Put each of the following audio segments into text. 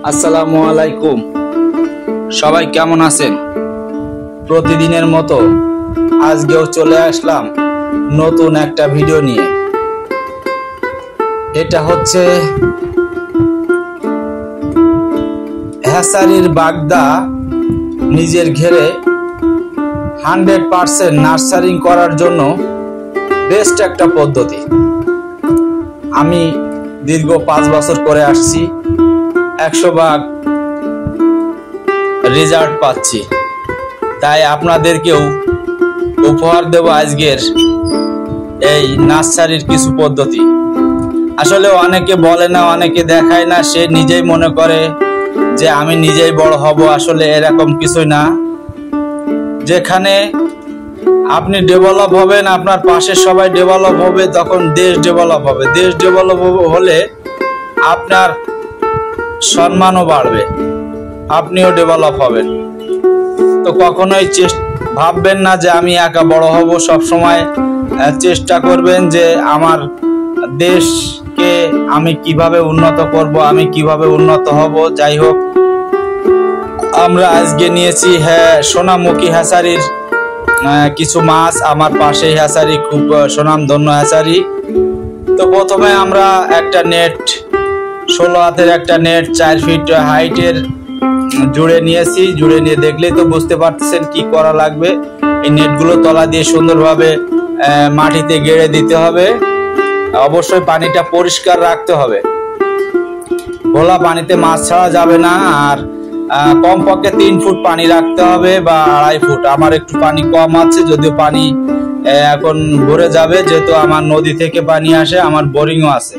আসসালামু আলাইকুম। সবাই কেমন আছেন? প্রতিদিনের মতো আজকেও চলে আসলাম নতুন একটা ভিডিও নিয়ে। এটা হচ্ছে হ্যাচারির বাগদা নিজের ঘেরে 100% নার্সারিং করার জন্য বেস্ট একটা পদ্ধতি। আমি দীর্ঘ 5 বছর করে আসছি, 100% রেজাল্ট পাচ্ছি। তাই আপনাদেরকেও উপহার দেব আজকের এই নার্সারির কিছু পদ্ধতি। আসলে অনেকে বলে না, অনেকে দেখায় না, সে নিজেই মনে করে যে আমি নিজেই বড় হব। আসলে এরকম কিছুই না। যেখানে আপনি ডেভেলপ হবেন, আপনার পাশে সবাই ডেভেলপ হবে, তখন দেশ ডেভেলপ হবে। দেশ ডেভেলপ হলে আপনার সম্মানও বাড়বে, আপনিও ডেভেলপ হবেন। তো কখনোই ভাববেন না যে আমি একা বড় হব। সব সময় চেষ্টা করবেন যে আমার দেশকে আমি কিভাবে উন্নত করব, আমি কিভাবে উন্নত হব। যাই হোক, আমরা আজকে নিয়েছি সোনামুখী হ্যাচারির কিছু মাছ। আমার পাশেই হ্যাচারি, খুব সুনামধন্য হ্যাচারি। তো প্রথমে আমরা একটা নেট, 16 হাতের একটা নেট 4 ফিট হাইটের জুড়ে নিয়েছি। জুড়ে নিয়ে দেখলেই তো বুঝতে পারতেছেন কি করা লাগবে। এই নেটগুলো তলা দিয়ে সুন্দরভাবে মাটিতে গেড়ে দিতে হবে। অবশ্যই পানিটা পরিষ্কার রাখতে হবে, ঘোলা পানিতে মাছ ছাড়া যাবে না। আর কমপক্ষে 3 ফুট পানি রাখতে হবে বা 2.5 ফুট। আমার একটু পানি কম আছে, যদিও পানি এখন ভরে যাবে, যেহেতু আমার নদী থেকে পানি আসে, আমার বোরিংও আছে।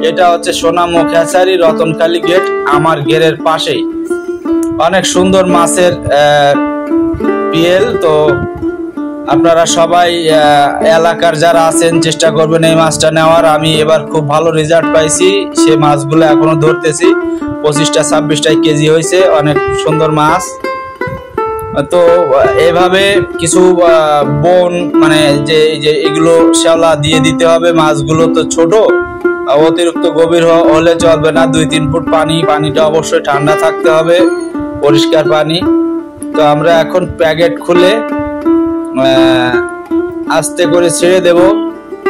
এটা হচ্ছে সোনামুখী হ্যাচারি, রতনখালী গেট, আমার ঘেরের পাশেই। অনেক সুন্দর মাছের পিএল। তো আপনারা সবাই এলাকার যারা আছেন চেষ্টা করবেন এই মাছটা নেওয়ার। আমি এবার খুব ভালো রেজাল্ট পাইছি। সে মাছগুলো এখনো ধরতেছি, 25-26 কেজি হয়েছে। অনেক সুন্দর মাছ। তো এভাবে কিছু বন, মানে যে এগুলো শ্যাওলা দিয়ে দিতে হবে। মাছগুলো তো ছোট, অতিরিক্ত গভীর হলে চলবে না। 2-3 ফুট পানি, পানিটা অবশ্যই ঠান্ডা থাকতে হবে, পরিষ্কার পানি। তো আমরা এখন প্যাকেট খুলে আস্তে করে ছেড়ে দেব।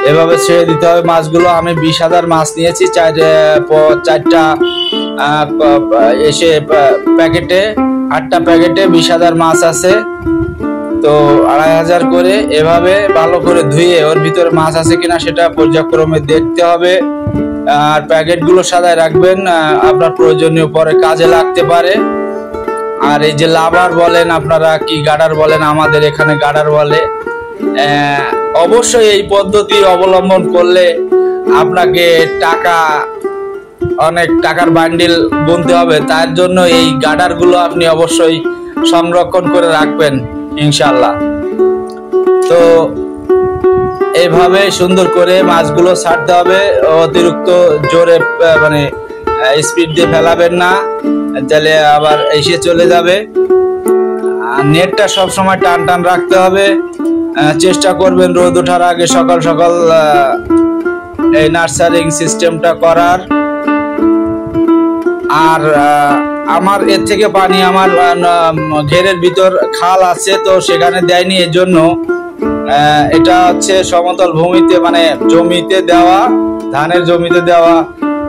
এভাবে ছেড়ে দিতে হবে মাছগুলো। আমি 20,000 মাছ নিয়েছি, 4টা এসে প্যাকেটে, 8টা প্যাকেটে 20,000 মাছ আছে। তো 2,500 করে এভাবে ভালো করে ধুয়ে ওর ভিতরে মাছ আছে কিনা সেটা পর্যায়ক্রমে দেখতে হবে। আর প্যাকেটগুলো সাদায় রাখবেন, আপনার প্রয়োজনীয় পরে কাজে লাগতে পারে। আর এই যে লাভার বলেন, আপনারা কি গাডার বলেন, আমাদের এখানে গাডার বলে। অবশ্যই এই পদ্ধতি অবলম্বন করলে আপনাকে অনেক টাকার বান্ডিল গুনতে হবে। তার জন্য এই গাডারগুলো আপনি অবশ্যই সংরক্ষণ করে রাখবেন ইনশাল্লাহ। তো এইভাবে সুন্দর করে মাছগুলো ছাড়তে হবে। অতিরিক্ত জোরে, মানে স্পিড দিয়ে ফেলাবেন না, তাহলে আবার এসে চলে যাবে। নেটটা সবসময় টান টান রাখতে হবে। চেষ্টা করবেন রোদ ওঠার আগে সকাল সকাল এই নার্সারিং সিস্টেমটা করার। আর আমার এর থেকে পানি, আমার ঘেরের ভিতর খাল আছে, তো সেখানে দেয়নি। এর জন্য এটা হচ্ছে সমতল ভূমিতে, মানে জমিতে দেওয়া, ধানের জমিতে দেওয়া।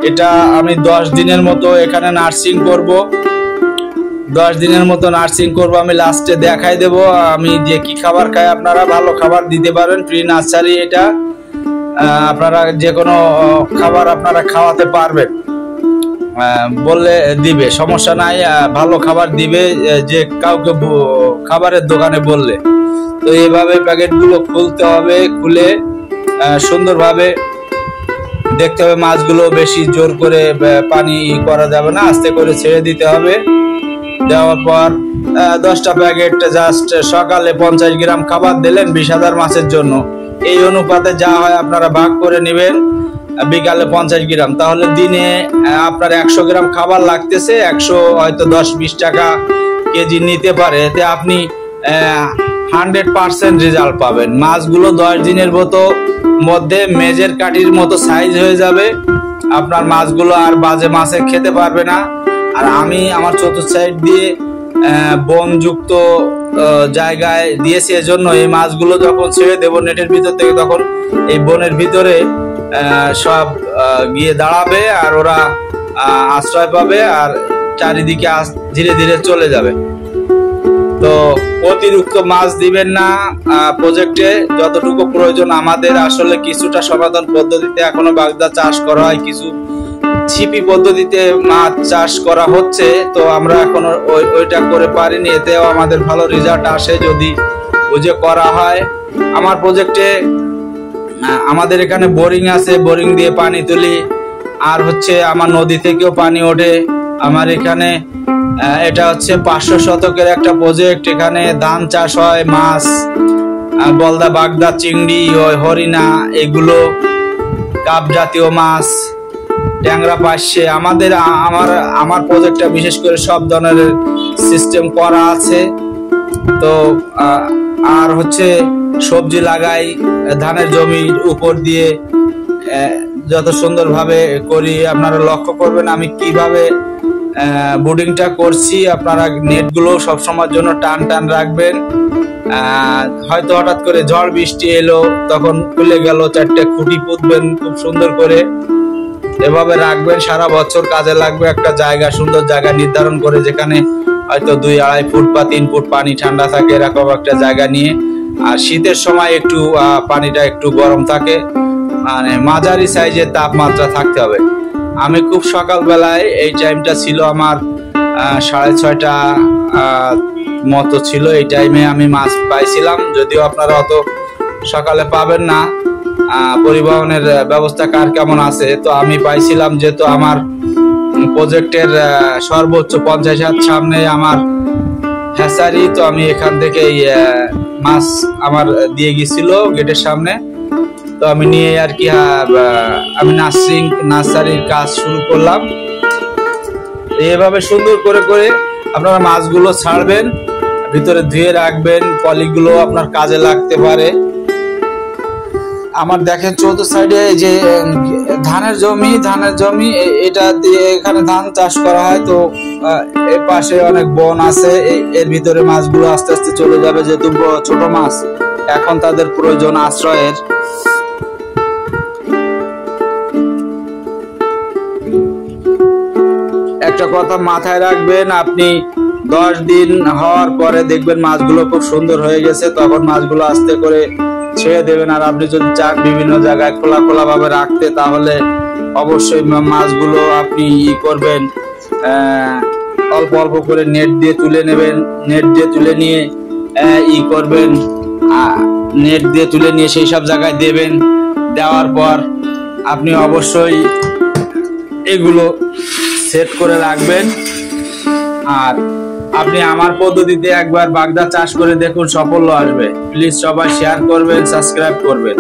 এটা আমি 10 দিনের মতো এখানে নার্সিং করব। 10 দিনের মতো নার্সিং করব। আমি লাস্টে দেখাই দেব আমি যে কি খাবার খাই। আপনারা ভালো খাবার দিতে পারেন, ফ্রি নার্সারি এটা। আপনারা যে কোনো খাবার আপনারা খাওয়াতে পারবেন, বললে দিবে, সমস্যা নাই। ভালো খাবার দিবে যে কাউকে খাবারের দোকানে বললে। তো এইভাবে প্যাকেটগুলো খুলতে হবে। খুলে সুন্দরভাবে দেখতে হবে। মাছগুলো বেশি জোর করে পানি করা যাবে না, আস্তে করে ছেড়ে দিতে হবে। দেওয়ার পর 10টা প্যাকেট, জাস্ট সকালে 50 গ্রাম খাবার দিলেন 20,000 মাছের জন্য। এই অনুপাতে যা হয় আপনারা ভাগ করে নেবেন। বিকালে 50 গ্রাম, তাহলে দিনে আপনার 100 গ্রাম খাবার লাগতেছে। 100 হয়তো 10-20 টাকা কেজি নিতে পারে। এতে আপনি 100% রেজাল্ট পাবেন। মাছগুলো 10 দিনের মধ্যে মেজের কাঠির মতো সাইজ হয়ে যাবে। আপনার মাছগুলো আর বাজে মাছে খেতে পারবে না। আর আমি আমার চতুর্থ সাইড দিয়ে বনযুক্ত জায়গায় দিয়েছি, এজন্য এই মাছগুলো যখন ছেড়ে দেবো নেটের ভিতর থেকে, তখন এই বনের ভিতরে সব গিয়ে দাঁড়াবে আর ওরা আশ্রয় পাবে আর চারিদিকে ধীরে ধীরে চলে যাবে। তো অতিরিক্ত মাছ দিবেন না প্রজেক্টে, যতটুকু প্রয়োজন। আমাদের আসলে কিছুটা সনাতন পদ্ধতিতে এখনো বাগদা চাষ করা হয়, কিছু ছিপি পদ্ধতিতে মাছ চাষ করা হচ্ছে, তো আমরা এখনো ওইটা করে পারিনি। এতেও আমাদের ভালো রেজাল্ট আসে যদি বুঝে করা হয়। আমার প্রজেক্টে আমাদের এখানে বোরিং আছে, বোরিং দিয়ে পানি তুলি, আর হচ্ছে আমার নদী থেকেও পানি ওঠে আমার এখানে। এটা হচ্ছে 500 শতকের একটা প্রজেক্ট। এখানে ধান চাষ হয়, মাছ, বলদা, বাগদা, চিংড়ি, হরিণা, এগুলো কাপ জাতীয় মাছ, ট্যাংরা পাশে আমার প্রজেক্টটা বিশেষ করে সব ধরনের সিস্টেম করা আছে। তো আর হচ্ছে সবজি লাগাই, ধানের জমির উপর দিয়ে যত সুন্দরভাবে করি। আপনারা লক্ষ্য করবেন আমি কিভাবে বোর্ডিংটা করছি। আপনারা নেটগুলো সবসময়ের জন্য টান টান রাখবেন। হয়তো হঠাৎ করে ঝড় বৃষ্টি এলো, তখন খুলে গেল, 4টে খুঁটি পুঁতবেন খুব সুন্দর করে, এভাবে রাখবেন, সারা বছর কাজে লাগবে। একটা জায়গা, সুন্দর জায়গা নির্ধারণ করে, যেখানে হয়তো 2-2.5 ফুট বা 3 ফুট পানি ঠান্ডা থাকে, এরকম একটা জায়গা নিয়ে। আর শীতের সময় একটু পানিটা একটু গরম থাকে, মানে মাঝারি সাইজের তাপমাত্রা থাকতে হবে। আমি খুব সকালবেলায়, এই টাইমটা ছিল আমার 6:30টা মতো ছিল, এই টাইমে আমি মাছ পাইছিলাম। যদিও আপনারা অত সকালে পাবেন না, পরিবহনের ব্যবস্থা কার কেমন আছে, তো আমি পাইছিলাম। যেহেতু আমার প্রজেক্টের সর্বোচ্চ 50 হাত সামনে আমার হ্যাচারি, তো আমি এখান থেকে মাছ আমার দিয়ে গেছিল গেটের সামনে। তো আমি নিয়ে আর কি আমি নার্সারির কাজ শুরু করলাম। এইভাবে সুন্দর করে করে আপনারা মাছগুলো ছাড়বেন, ভিতরে ধুয়ে রাখবেন, পলিগুলো আপনার কাজে লাগতে পারে। আমার দেখেন চতুর্থ সাইডে যে ধানের জমি, এটা দিয়ে এখানে ধান চাষ করা হয়। তো এর পাশে অনেক বন আছে, এর ভিতরে মাছগুলো আস্তে আস্তে চলে যাবে, যেহেতু ছোট মাছ এখন তাদের প্রয়োজন আশ্রয়ের। একটা কথা মাথায় রাখবেন, আপনি 10 দিন হওয়ার পরে দেখবেন মাছগুলো খুব সুন্দর হয়ে গেছে, তখন মাছগুলো আস্তে করে ছেড়ে দেবেন। আর আপনি যদি চান বিভিন্ন জায়গায় খোলা খোলা ভাবে রাখতে, তাহলে অবশ্যই মাছগুলো আপনি করবেন, অল্প অল্প করে নেট দিয়ে তুলে নেবেন। নেট দিয়ে তুলে নিয়ে করবেন, নেট দিয়ে তুলে নিয়ে সেই সব জায়গায় দেবেন। দেওয়ার পর আপনি অবশ্যই এগুলো সেট করে রাখবেন। আর আপনি আমার পদ্ধতিতে একবার বাগদা চাষ করে দেখুন, সাফল্য আসবে। প্লিজ সবাই শেয়ার করবেন, সাবস্ক্রাইব করবেন।